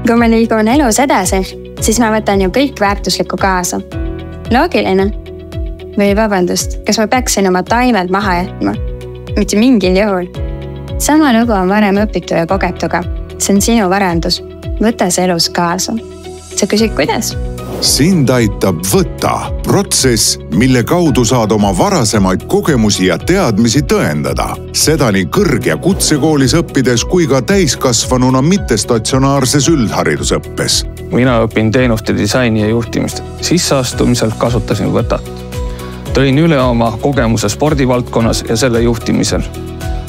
Kui ma liigun elus edasi, siis ma võtan ju kõik väärtuslikku kaasa. Loogiline. Või vabandust, kas ma peaksin oma taimed maha jätma? Mitte mingil juhul. Sama lugu on varem õpitu ja kogetuga. See on sinu varandus. Võta see elus kaasa. Sa küsid, kuidas? Sind aitab Võta, protsess, mille kaudu saad oma varasemaid kogemusi ja teadmisi tõendada. Seda nii kõrg- ja kutsekoolis õppides kui ka täiskasvanuna mittestatsionaarses üldharidusõppes. Mina õpin teenuste disaini ja juhtimist. Sisseastumisel kasutasin Võtat. Tõin üle oma kogemuse spordivaldkonnas ja selle juhtimisel.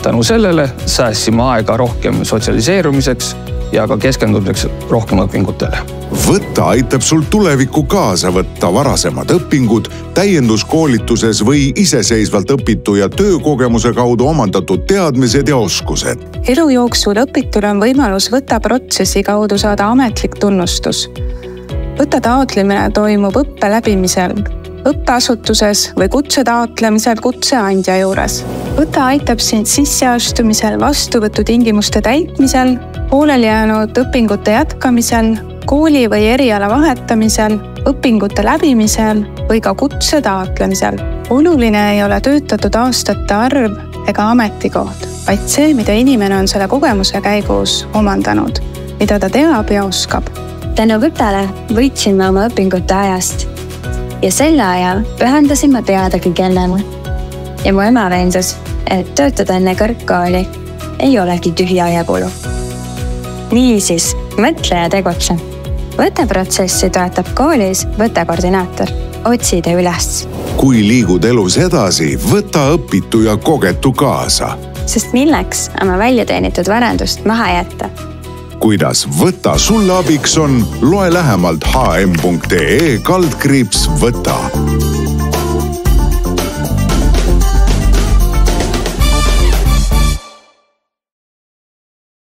Tänu sellele säästsime aega rohkem sotsialiseerumiseks ja ka keskendumiseks rohkem õpingutele. Võta aitab sul tulevikku kaasa võtta varasemad õpingud, täienduskoolituses või iseseisvalt õpitu ja töökogemuse kaudu omandatud teadmised ja oskused. Elu jooksul õpitul on võimalus Võta protsessi kaudu saada ametlik tunnustus. Võta taotlemine toimub õppe läbimisel, õppeasutuses või kutse taotlemisel kutseandja juures. Võta aitab sind sisseastumisel, vastuvõtutingimuste täitmisel, pooleli jäänud õpingute jätkamisel, kooli või eriala vahetamisel, õpingute läbimisel või ka kutse taotlemisel. Oluline ei ole töötatud aastate arv ega ametikoht, vaid see, mida inimene on selle kogemuse käigus omandanud, mida ta teab ja oskab. Tänu Võtale võitsin ma oma õpingute ajast. Ja selle aja pühendasin ma teadagi kellele. Ja mu ema veendas, et töötada enne kõrgkooli ei olegi tühja ajapulu. Niisiis, mõtle ja tegutse. Võta protsessi toetab koolis Võta koordinaator. Otsi tee üles. Kui liigud elus edasi, võta õpitu ja kogetu kaasa. Sest milleks oma väljateenitud varandust maha jätta? Kuidas Võta sulle abiks on, loe lähemalt hm.ee/Võta.